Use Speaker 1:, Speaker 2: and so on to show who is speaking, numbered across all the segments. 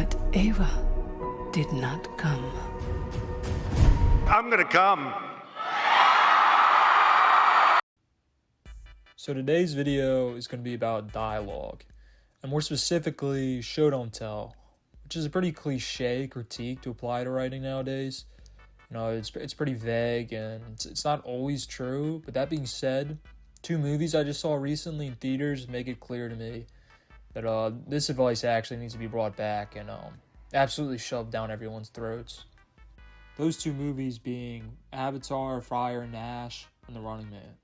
Speaker 1: But Eva did not come.
Speaker 2: I'm gonna come.
Speaker 3: So today's video is going to be about dialogue, and more specifically, show don't tell, which is a pretty cliche critique to apply to writing nowadays. You know, it's pretty vague and it's not always true, but that being said, two movies I just saw recently in theaters make it clear to me that this advice actually needs to be brought back and absolutely shoved down everyone's throats. Those two movies being Avatar, Fire and Ash, and The Running Man.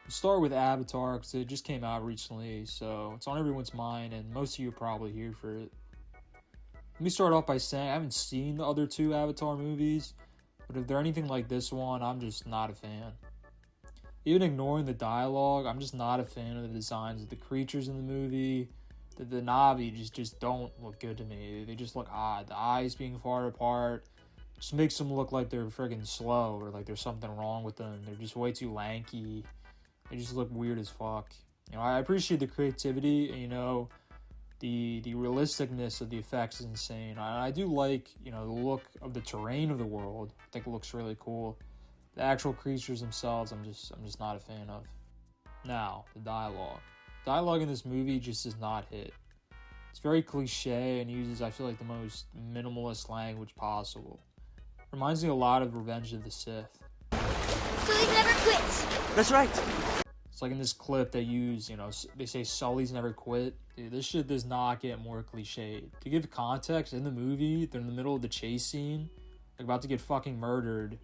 Speaker 3: We'll start with Avatar because it just came out recently, so it's on everyone's mind, and most of you are probably here for it. Let me start off by saying I haven't seen the other two Avatar movies, but if they're anything like this one, I'm just not a fan. Even ignoring the dialogue, I'm just not a fan of the designs of the creatures in the movie. The Na'vi just don't look good to me. They just look odd. The eyes being far apart just makes them look like they're friggin' slow or like there's something wrong with them. They're just way too lanky. They just look weird as fuck. You know, I appreciate the creativity and, you know, the realisticness of the effects is insane. I do like, you know, the look of the terrain of the world. I think it looks really cool. The actual creatures themselves, I'm just not a fan of. Now, the dialogue. Dialogue in this movie just does not hit. It's very cliche and uses, I feel like, the most minimalist language possible. Reminds me a lot of Revenge of the Sith.
Speaker 4: Sully never quits.
Speaker 5: That's right.
Speaker 3: It's like in this clip they use, you know, they say Sully's never quit. Dude, this shit does not get more cliched. To give context, in the movie, they're in the middle of the chase scene, like about to get fucking murdered,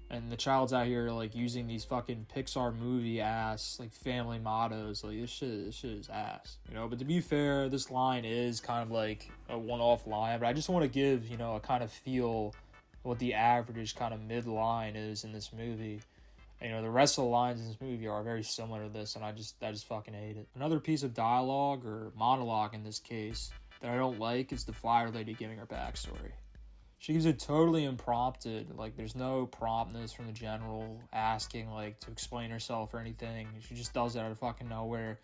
Speaker 3: and the child's out here like using these fucking Pixar movie ass like family mottos. Like this shit is ass, you know. But to be fair, this line is kind of like a one-off line, but I just want to give, you know, a kind of feel what the average kind of mid-line is in this movie. And, you know, the rest of the lines in this movie are very similar to this, and I just fucking hate it. Another piece of dialogue, or monologue in this case, that I don't like is the Fire Lady giving her backstory. She gives it totally impromptu. Like, there's no promptness from the general asking, like, to explain herself or anything. She just does it out of fucking nowhere.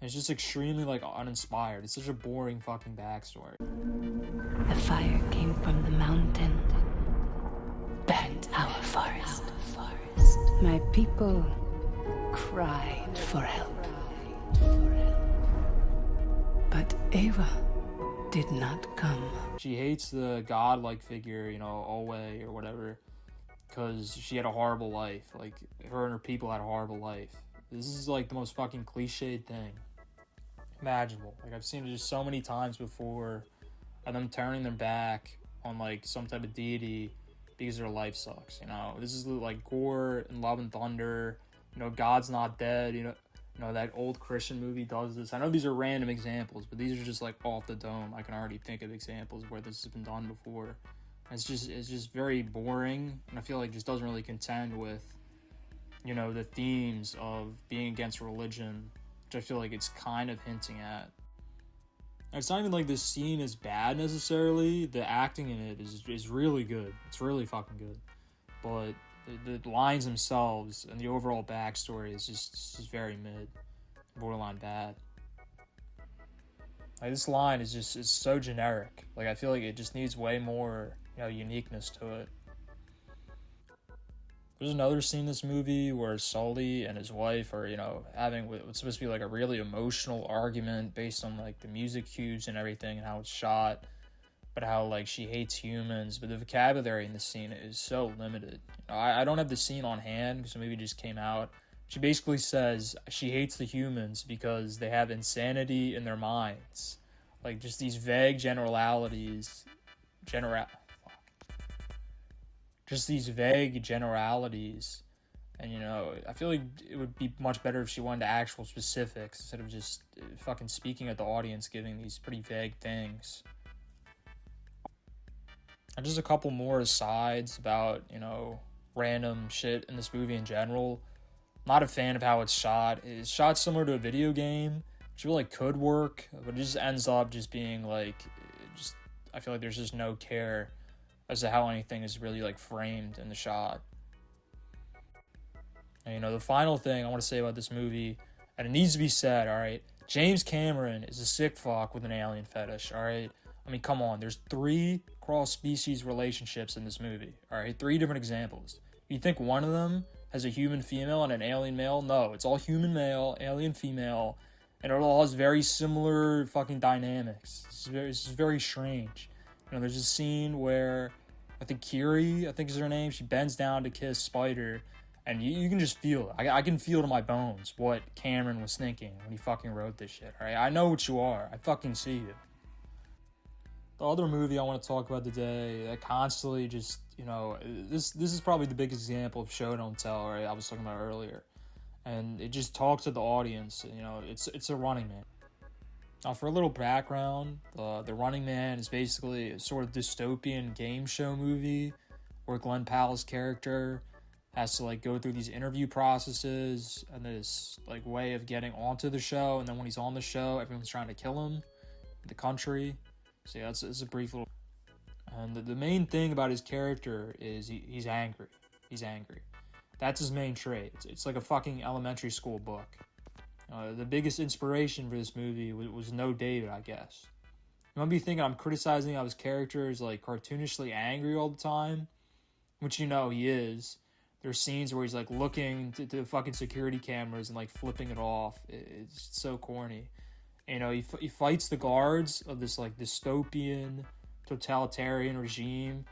Speaker 3: And it's just extremely, like, uninspired. It's such a boring fucking backstory.
Speaker 1: The fire came from the mountain, burnt our forest. My people cried for help. But Eva did not come.
Speaker 3: She hates the godlike figure, you know, Owe or whatever, because she had a horrible life. Like, her and her people had a horrible life. This is like the most fucking cliched thing imaginable. Like, I've seen it just so many times before, and them turning their back on like some type of deity because their life sucks, you know. This is like Gore and Love and Thunder, you know, God's Not Dead, you know, that old Christian movie does this. I know these are random examples, but these are just like off the dome. I can already think of examples where this has been done before. It's just very boring, and I feel like it just doesn't really contend with, you know, the themes of being against religion, which I feel like it's kind of hinting at. It's not even like this scene is bad necessarily. The acting in it is really good. It's really fucking good. But the lines themselves and the overall backstory is just very mid, borderline bad. Like, this line is so generic. Like, I feel like it just needs way more, you know, uniqueness to it. There's another scene in this movie where Sully and his wife are, you know, having what's supposed to be like a really emotional argument based on like the music cues and everything and how it's shot, but how like she hates humans. But the vocabulary in the scene is so limited. You know, I don't have the scene on hand because the movie just came out. She basically says she hates the humans because they have insanity in their minds. Like, just these vague generalities. Just these vague generalities. And, you know, I feel like it would be much better if she went into actual specifics instead of just fucking speaking at the audience, giving these pretty vague things. And just a couple more asides about, you know, random shit in this movie in general. Not a fan of how it's shot. It's shot similar to a video game, which I feel like could work, but it just ends up just being like, I feel like there's just no care as to how anything is really like framed in the shot. And, you know, the final thing I want to say about this movie, and it needs to be said, all right, James Cameron is a sick fuck with an alien fetish, all right? I mean, come on. There's 3 cross-species relationships in this movie. All right, 3 different examples. You think one of them has a human female and an alien male? No, it's all human male, alien female, and it all has very similar fucking dynamics. It's very strange. You know, there's a scene where I think Kiri, I think is her name, she bends down to kiss Spider, and you can just feel it. I can feel to my bones what Cameron was thinking when he fucking wrote this shit, alright? I know what you are. I fucking see you. The other movie I want to talk about today that constantly just, you know, this is probably the biggest example of show don't tell, right? I was talking about earlier. And it just talks to the audience, you know, it's a Running Man. Now, for a little background, the Running Man is basically a sort of dystopian game show movie where Glenn Powell's character has to like go through these interview processes and this like way of getting onto the show, and then when he's on the show, everyone's trying to kill him in the country. So yeah, it's a brief little. And the main thing about his character is he's angry. He's angry. That's his main trait. It's like a fucking elementary school book. The biggest inspiration for this movie was No David, I guess. You might be thinking I'm criticizing how his character is like cartoonishly angry all the time, which you know he is. There's scenes where he's like looking to the fucking security cameras and like flipping it off. It's so corny. You know, he fights the guards of this like dystopian totalitarian regime,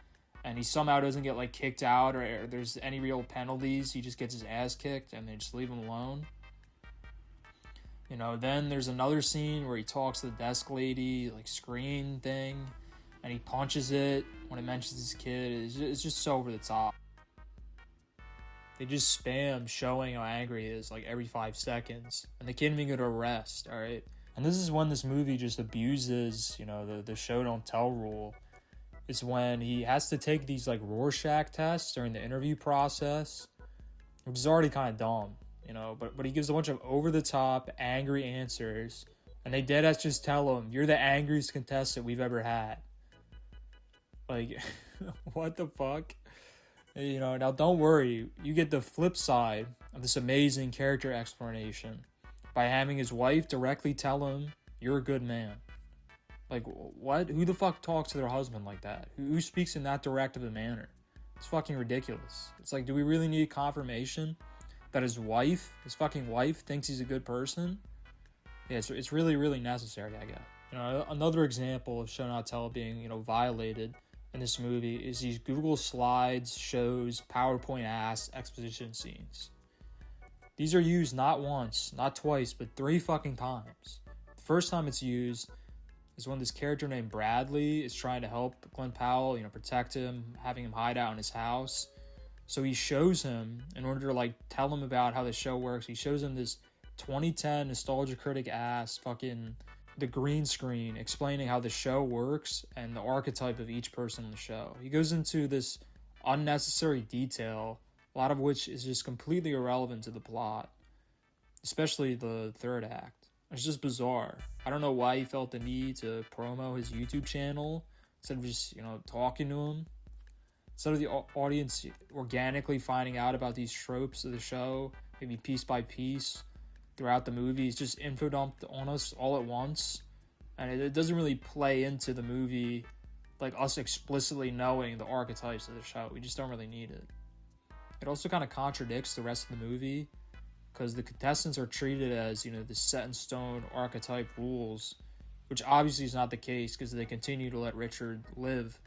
Speaker 3: and he somehow doesn't get like kicked out or there's any real penalties. He just gets his ass kicked and they just leave him alone. You know, then there's another scene where he talks to the desk lady, like screen thing, and he punches it when it mentions his kid. It's just so over the top. They just spam showing how angry he is like every 5 seconds, and they can't even get to rest, alright? And this is when this movie just abuses, you know, the show don't tell rule. It's when he has to take these like Rorschach tests during the interview process, which is already kind of dumb, you know, but he gives a bunch of over-the-top, angry answers, and they deadass just tell him, you're the angriest contestant we've ever had. Like, what the fuck? You know, now don't worry, you get the flip side of this amazing character explanation by having his wife directly tell him, you're a good man. Like, what? Who the fuck talks to their husband like that? Who speaks in that direct of a manner? It's fucking ridiculous. It's like, do we really need confirmation that his fucking wife, thinks he's a good person? Yeah, it's really, really necessary, I guess. You know, another example of show not tell being, you know, violated in this movie is these Google Slides, shows, PowerPoint ass exposition scenes. These are used not once, not twice, but 3 fucking times. The first time it's used is when this character named Bradley is trying to help Glenn Powell, you know, protect him, having him hide out in his house. So he shows him, in order to like tell him about how the show works, he shows him this 2010 nostalgia critic ass fucking the green screen explaining how the show works and the archetype of each person in the show. He goes into this unnecessary detail, a lot of which is just completely irrelevant to the plot, especially the third act. It's just bizarre. I don't know why he felt the need to promo his YouTube channel instead of just, you know, talking to him. Instead of the audience organically finding out about these tropes of the show, maybe piece by piece throughout the movie, it's just info dumped on us all at once. And it doesn't really play into the movie like us explicitly knowing the archetypes of the show. We just don't really need it. It also kind of contradicts the rest of the movie because the contestants are treated as, you know, the set in stone archetype rules, which obviously is not the case because they continue to let Richard live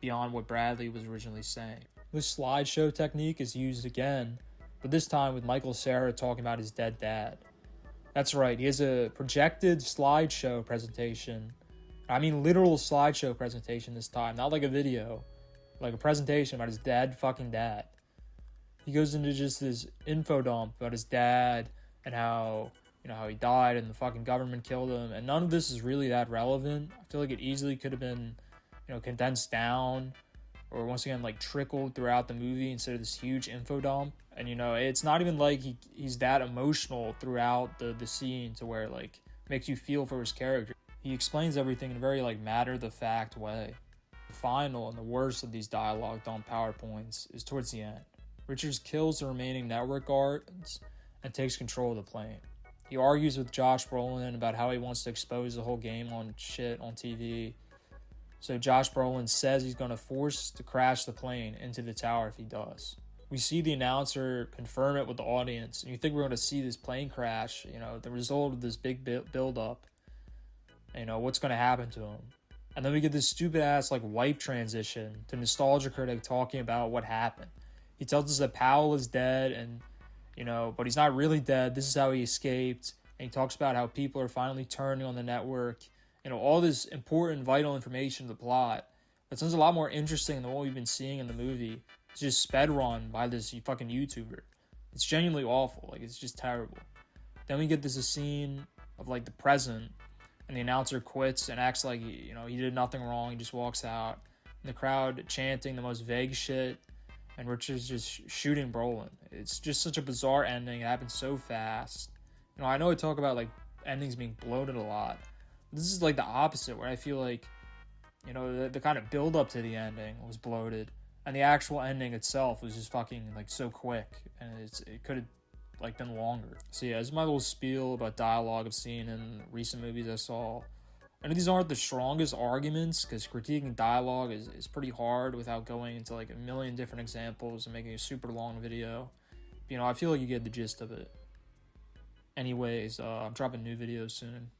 Speaker 3: beyond what Bradley was originally saying. This slideshow technique is used again, but this time with Michael Cera talking about his dead dad. That's right, he has a projected slideshow presentation. I mean literal slideshow presentation this time, not like a video, like a presentation about his dead fucking dad. He goes into just this info dump about his dad and how, you know, how he died and the fucking government killed him, and none of this is really that relevant. I feel like it easily could have been, you know, condensed down or once again like trickled throughout the movie instead of this huge info dump. And you know, it's not even like he's that emotional throughout the scene to where like makes you feel for his character. He explains everything in a very like matter-of-the-fact way. The final and the worst of these dialogue dump PowerPoints is towards the end. Richards kills the remaining network guards and takes control of the plane. He argues with Josh Brolin about how he wants to expose the whole game on shit on TV. So Josh Brolin says he's going to force to crash the plane into the tower if he does. We see the announcer confirm it with the audience, and you think we're going to see this plane crash, the result of this big build-up, what's going to happen to him. And then we get this stupid-ass, wipe transition to Nostalgia Critic talking about what happened. He tells us that Powell is dead, and, but he's not really dead. This is how he escaped. And he talks about how people are finally turning on the network. All this important, vital information to the plot. That sounds a lot more interesting than what we've been seeing in the movie. It's just sped run by this fucking YouTuber. It's genuinely awful. It's just terrible. Then we get this scene of the present, and the announcer quits and acts like he did nothing wrong. He just walks out, and the crowd chanting the most vague shit, and Richard's just shooting Brolin. It's just such a bizarre ending. It happens so fast. I know I talk about endings being bloated a lot. This is the opposite, where I feel the kind of build up to the ending was bloated. And the actual ending itself was just fucking so quick, and it could have been longer. So yeah, this is my little spiel about dialogue I've seen in recent movies I saw. I know these aren't the strongest arguments, because critiquing dialogue is pretty hard without going into a million different examples and making a super long video. But, I feel you get the gist of it. Anyways, I'm dropping new videos soon.